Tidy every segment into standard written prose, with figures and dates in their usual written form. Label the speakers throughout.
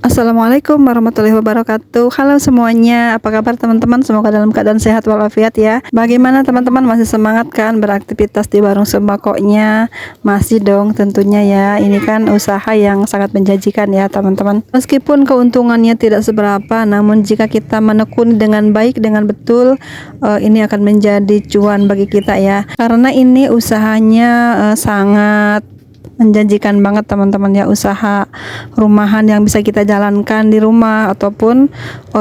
Speaker 1: Assalamualaikum warahmatullahi wabarakatuh. Halo semuanya, apa kabar teman-teman? Semoga dalam keadaan sehat walafiat ya. Bagaimana teman-teman, masih semangat kan beraktivitas di warung sembakonya? Masih dong tentunya ya. Ini kan usaha yang sangat menjanjikan ya teman-teman. Meskipun keuntungannya tidak seberapa, namun jika kita menekuni dengan baik, dengan betul, ini akan menjadi cuan bagi kita ya. Karena ini usahanya sangat menjanjikan banget teman-teman ya, usaha rumahan yang bisa kita jalankan di rumah ataupun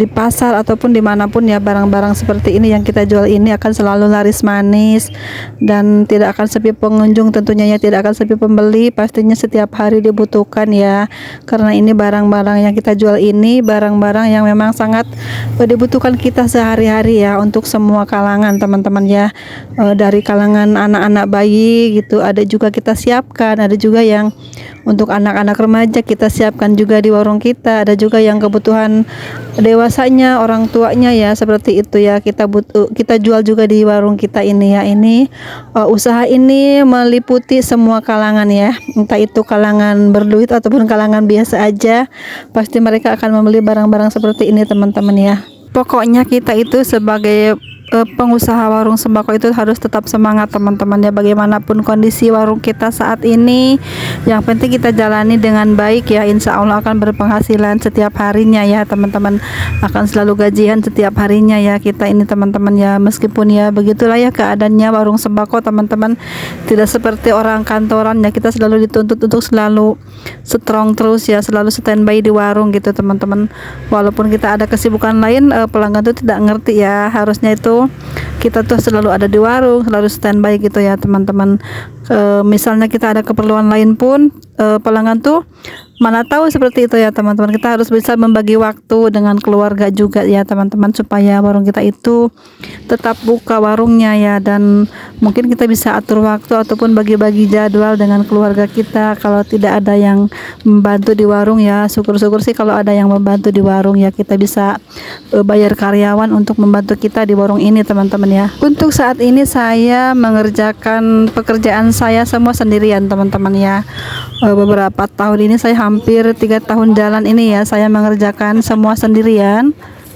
Speaker 1: di pasar ataupun dimanapun ya. Barang-barang seperti ini yang kita jual ini akan selalu laris manis dan tidak akan sepi pengunjung tentunya ya, tidak akan sepi pembeli, pastinya setiap hari dibutuhkan ya. Karena ini barang-barang yang kita jual ini barang-barang yang memang sangat dibutuhkan kita sehari-hari ya, untuk semua kalangan teman-teman ya. Dari kalangan anak-anak bayi gitu ada juga kita siapkan, ada juga yang untuk anak-anak remaja kita siapkan juga di warung kita, ada juga yang kebutuhan dewasanya, orang tuanya ya, seperti itu ya, kita jual juga di warung kita ini ya. Ini usaha ini meliputi semua kalangan ya, entah itu kalangan berduit ataupun kalangan biasa aja, pasti mereka akan membeli barang-barang seperti ini teman-teman ya. Pokoknya kita itu sebagai pengusaha warung sembako itu harus tetap semangat teman-teman ya, bagaimanapun kondisi warung kita saat ini, yang penting kita jalani dengan baik ya. Insya Allah akan berpenghasilan setiap harinya ya teman-teman, akan selalu gajian setiap harinya ya kita ini teman-teman ya. Meskipun ya begitulah ya keadaannya warung sembako teman-teman, tidak seperti orang kantoran ya, kita selalu dituntut untuk selalu strong terus ya, selalu standby di warung gitu teman-teman. Walaupun kita ada kesibukan lain, pelanggan tuh tidak ngerti ya, harusnya itu kita tuh selalu ada di warung, selalu standby gitu ya teman-teman. Misalnya kita ada keperluan lain pun, pelanggan tuh mana tahu seperti itu ya teman-teman. Kita harus bisa membagi waktu dengan keluarga juga ya teman-teman, supaya warung kita itu tetap buka warungnya ya. Dan mungkin kita bisa atur waktu ataupun bagi-bagi jadwal dengan keluarga kita. Kalau tidak ada yang membantu di warung ya, syukur-syukur sih kalau ada yang membantu di warung ya, kita bisa bayar karyawan untuk membantu kita di warung ini teman-teman ya. Untuk saat ini saya mengerjakan pekerjaan saya semua sendirian teman-teman ya. Beberapa tahun ini, saya hampir 3 tahun jalan ini ya, saya mengerjakan semua sendirian.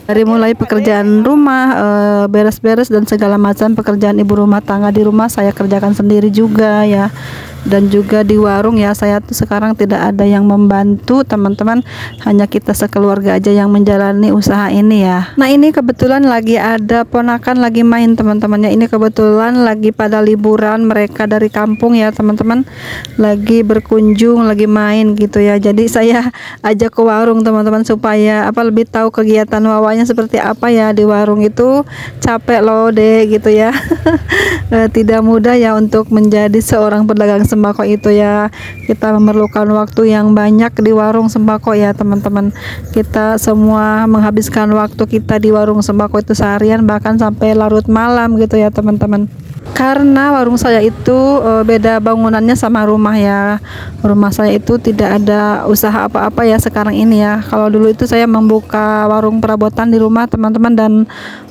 Speaker 1: Dari mulai pekerjaan rumah, beres-beres dan segala macam pekerjaan ibu rumah tangga di rumah saya kerjakan sendiri juga ya. Dan juga di warung ya, saya tuh sekarang tidak ada yang membantu teman-teman, hanya kita sekeluarga aja yang menjalani usaha ini ya. Nah ini kebetulan lagi ada ponakan lagi main teman-teman ya, ini kebetulan lagi pada liburan mereka dari kampung ya teman-teman, lagi berkunjung, lagi main gitu ya. Jadi saya ajak ke warung teman-teman supaya lebih tahu kegiatan wawanya seperti apa ya di warung itu. Capek loh deh gitu ya. Tidak mudah ya untuk menjadi seorang pedagang sembako itu ya. Kita memerlukan waktu yang banyak di warung sembako ya teman-teman. Kita semua menghabiskan waktu kita di warung sembako itu seharian, bahkan sampai larut malam gitu ya teman-teman. Karena warung saya itu beda bangunannya sama rumah ya. Rumah saya itu tidak ada usaha apa-apa ya sekarang ini ya. Kalau dulu itu saya membuka warung perabotan di rumah teman-teman, dan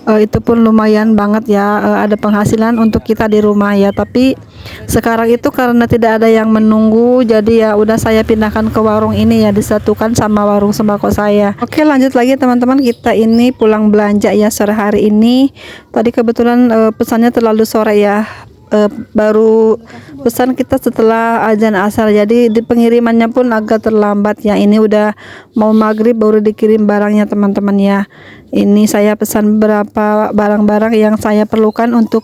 Speaker 1: itu pun lumayan banget ya, ada penghasilan untuk kita di rumah ya. Tapi sekarang itu karena tidak ada yang menunggu, jadi ya udah saya pindahkan ke warung ini ya, disatukan sama warung sembako saya. Oke, lanjut lagi teman-teman, kita ini pulang belanja ya sore hari ini. Tadi kebetulan pesannya terlalu sore ya, baru pesan kita setelah azan asar, jadi di pengirimannya pun agak terlambat ya. Ini udah mau maghrib baru dikirim barangnya teman-teman ya. Ini saya pesan beberapa barang-barang yang saya perlukan untuk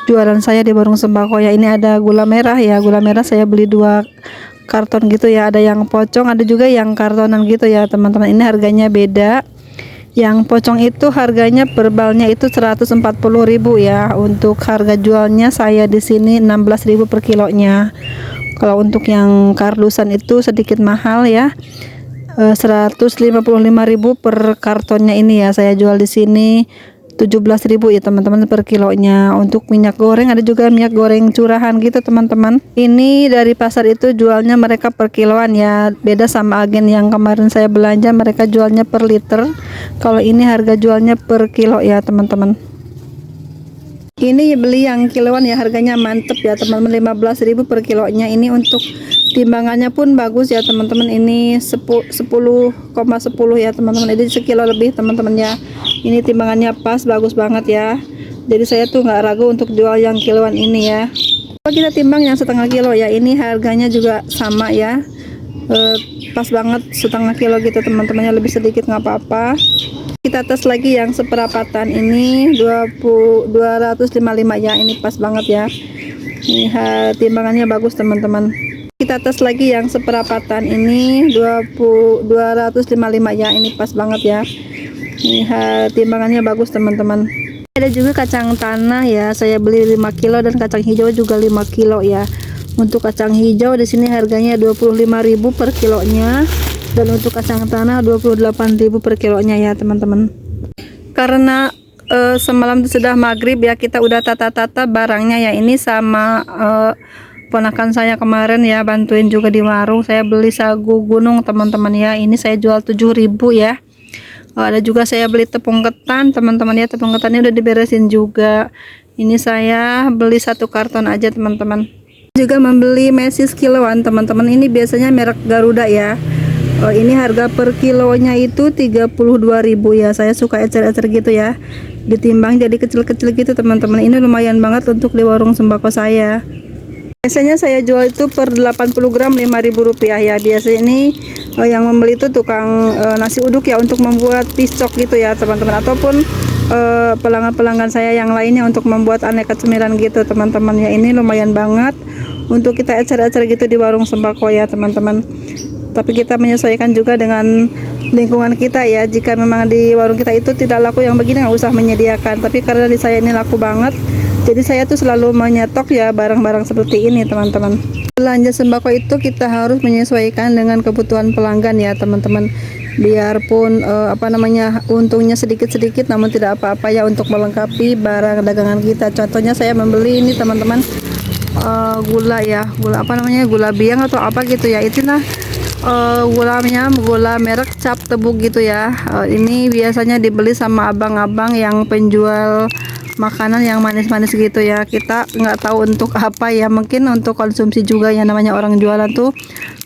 Speaker 1: jualan saya di warung sembako ya. Ini ada gula merah ya, gula merah saya beli 2 karton gitu ya, ada yang pocong ada juga yang kartonan gitu ya teman-teman. Ini harganya beda. Yang pocong itu harganya per balnya itu 140.000 ya. Untuk harga jualnya saya di sini 16.000 per kilonya. Kalau untuk yang kardusan itu sedikit mahal ya, 155.000 per kartonnya ini ya. Saya jual di sini 17.000 ya teman-teman per kilonya. Untuk minyak goreng ada juga minyak goreng curahan gitu teman-teman. Ini dari pasar itu jualnya mereka per kiloan ya, beda sama agen yang kemarin saya belanja, mereka jualnya per liter. Kalau ini harga jualnya per kilo ya teman-teman. Ini beli yang kiloan ya, harganya mantep ya teman-teman, 15.000 per kilonya. Ini untuk timbangannya pun bagus ya teman-teman. Ini 10,10 ya teman-teman. Jadi sekilo lebih teman-teman ya. Ini timbangannya pas, bagus banget ya. Jadi saya tuh nggak ragu untuk jual yang kiloan ini ya. Kalau kita timbang yang setengah kilo ya, ini harganya juga sama ya. Pas banget setengah kilo gitu teman-temannya, lebih sedikit nggak apa-apa. Kita tes lagi yang seperapatan, ini 255 ya, ini pas banget ya. Ini timbangannya bagus teman-teman. Kita tes lagi yang seperapatan, ini 255 ya, ini pas banget ya. Ini timbangannya bagus teman-teman. Ada juga kacang tanah ya, saya beli 5 kilo dan kacang hijau juga 5 kilo ya. Untuk kacang hijau di sini harganya 25.000 per kilonya, dan untuk kacang tanah 28.000 per kilonya ya teman-teman. Karena semalam sudah maghrib ya, kita udah tata-tata barangnya ya. Ini sama ponakan saya kemarin ya, bantuin juga di warung. Saya beli sagu gunung teman-teman ya, ini saya jual 7.000 ya. Ada juga saya beli tepung ketan teman-teman ya, tepung ketannya udah diberesin juga. Ini saya beli 1 karton aja teman-teman. Juga membeli mesis kiloan teman-teman, ini biasanya merek Garuda ya. Ini harga per kilonya itu 32.000 ya. Saya suka ecer-ecer gitu ya, ditimbang jadi kecil-kecil gitu teman-teman. Ini lumayan banget untuk di warung sembako saya. Biasanya saya jual itu per 80 gram 5.000 rupiah ya. Biasanya ini yang membeli itu tukang nasi uduk ya, untuk membuat piscok gitu ya teman-teman, ataupun pelanggan-pelanggan saya yang lainnya untuk membuat aneka cemilan gitu teman-teman ya. Ini lumayan banget untuk kita ecer-ecer gitu di warung sembako ya teman-teman. Tapi kita menyesuaikan juga dengan lingkungan kita ya. Jika memang di warung kita itu tidak laku yang begini, nggak usah menyediakan. Tapi karena di saya ini laku banget, jadi saya tuh selalu menyetok ya barang-barang seperti ini teman-teman. Belanja sembako itu kita harus menyesuaikan dengan kebutuhan pelanggan ya teman-teman. Biarpun untungnya sedikit-sedikit, namun tidak apa-apa ya untuk melengkapi barang dagangan kita. Contohnya saya membeli ini teman-teman, gula ya, gula biang atau apa gitu ya. Itulah gula merek Cap Tebu gitu ya. Ini biasanya dibeli sama abang-abang yang penjual makanan yang manis-manis gitu ya. Kita nggak tahu untuk apa ya, mungkin untuk konsumsi juga ya. Namanya orang jualan tuh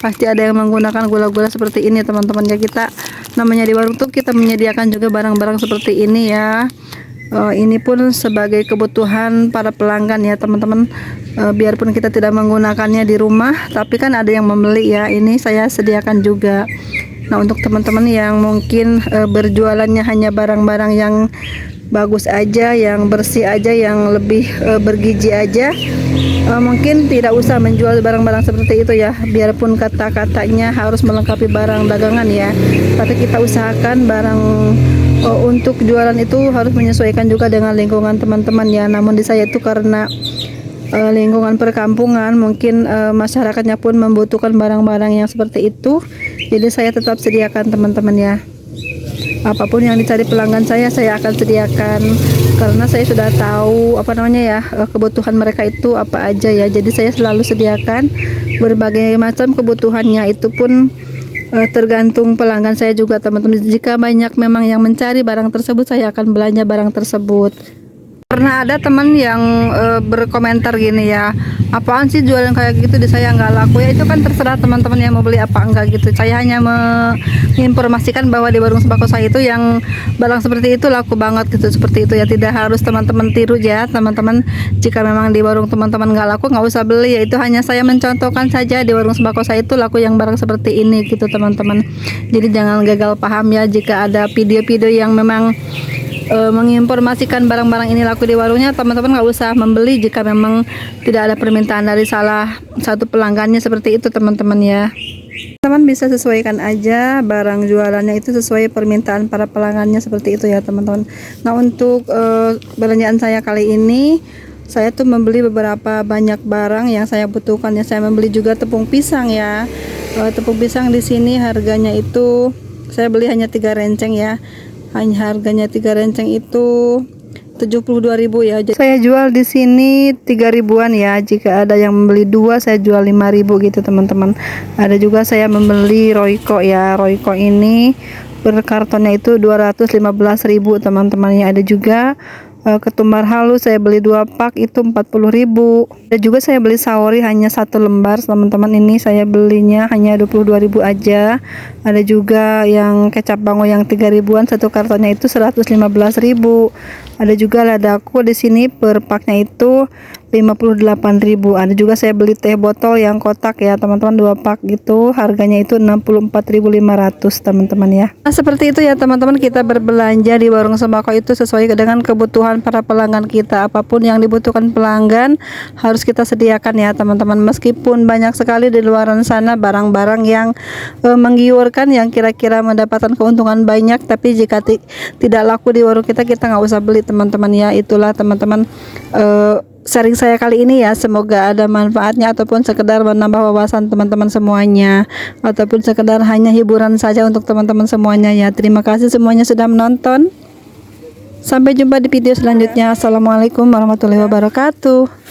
Speaker 1: pasti ada yang menggunakan gula-gula seperti ini teman-teman ya. Kita namanya di warung tuh kita menyediakan juga barang-barang seperti ini ya. Ini pun sebagai kebutuhan para pelanggan ya teman-teman. Biarpun kita tidak menggunakannya di rumah, tapi kan ada yang membeli ya. Ini saya sediakan juga. Nah, untuk teman-teman yang mungkin berjualannya hanya barang-barang yang bagus aja, yang bersih aja, yang lebih bergizi aja, mungkin tidak usah menjual barang-barang seperti itu ya. Biarpun kata-katanya harus melengkapi barang dagangan ya, tapi kita usahakan barang untuk jualan itu harus menyesuaikan juga dengan lingkungan teman-teman ya. Namun di saya itu karena lingkungan perkampungan, mungkin masyarakatnya pun membutuhkan barang-barang yang seperti itu, jadi saya tetap sediakan teman-teman ya. Apapun yang dicari pelanggan saya akan sediakan, karena saya sudah tahu kebutuhan mereka itu apa aja ya. Jadi saya selalu sediakan berbagai macam kebutuhannya. Itu pun tergantung pelanggan saya juga teman-teman. Jika banyak memang yang mencari barang tersebut, saya akan belanja barang tersebut. Pernah ada teman yang berkomentar gini ya, apaan sih jualan kayak gitu, di saya nggak laku ya. Itu kan terserah teman-teman yang mau beli apa enggak gitu. Saya hanya menginformasikan bahwa di warung sembako saya itu yang barang seperti itu laku banget gitu, seperti itu ya. Tidak harus teman-teman tiru ya teman-teman. Jika memang di warung teman-teman nggak laku, nggak usah beli ya. Itu hanya saya mencontohkan saja di warung sembako saya itu laku yang barang seperti ini gitu teman-teman. Jadi jangan gagal paham ya, jika ada video-video yang memang menginformasikan barang-barang ini laku di warungnya, teman-teman nggak usah membeli jika memang tidak ada permintaan dari salah satu pelanggannya seperti itu teman-teman ya. Teman bisa sesuaikan aja barang jualannya itu sesuai permintaan para pelanggannya, seperti itu ya teman-teman. Nah, untuk belanjaan saya kali ini, saya tuh membeli beberapa banyak barang yang saya butuhkan ya. Saya membeli juga tepung pisang ya. Tepung pisang di sini harganya itu saya beli hanya 3 renceng ya. Hanya harganya 3 renceng itu 72.000 ya. Jadi saya jual di sini 3.000-an ya. Jika ada yang membeli 2, saya jual 5.000 gitu teman-teman. Ada juga saya membeli Royco ya. Royco ini per kartonnya itu 215.000 teman-teman ya. Ada juga ketumbar halus saya beli 2 pak itu 40.000. Dan juga saya beli saori hanya 1 lembar teman-teman, ini saya belinya hanya 22.000 aja. Ada juga yang kecap bango yang 3 ribuan, satu kartonnya itu 115.000. Ada juga ladaku di sini per paknya itu 58.000. Ada juga saya beli teh botol yang kotak ya teman-teman, 2 pak gitu, harganya itu 64.500 teman-teman ya. Nah seperti itu ya teman-teman, kita berbelanja di warung sembako itu sesuai dengan kebutuhan para pelanggan kita. Apapun yang dibutuhkan pelanggan harus kita sediakan ya teman-teman, meskipun banyak sekali di luaran sana barang-barang yang menggiurkan, yang kira-kira mendapatkan keuntungan banyak, tapi jika tidak laku di warung kita nggak usah beli teman-teman ya. Itulah teman-teman sharing saya kali ini ya, semoga ada manfaatnya ataupun sekedar menambah wawasan teman-teman semuanya, ataupun sekedar hanya hiburan saja untuk teman-teman semuanya ya. Terima kasih semuanya sudah menonton, sampai jumpa di video selanjutnya. Assalamualaikum warahmatullahi wabarakatuh.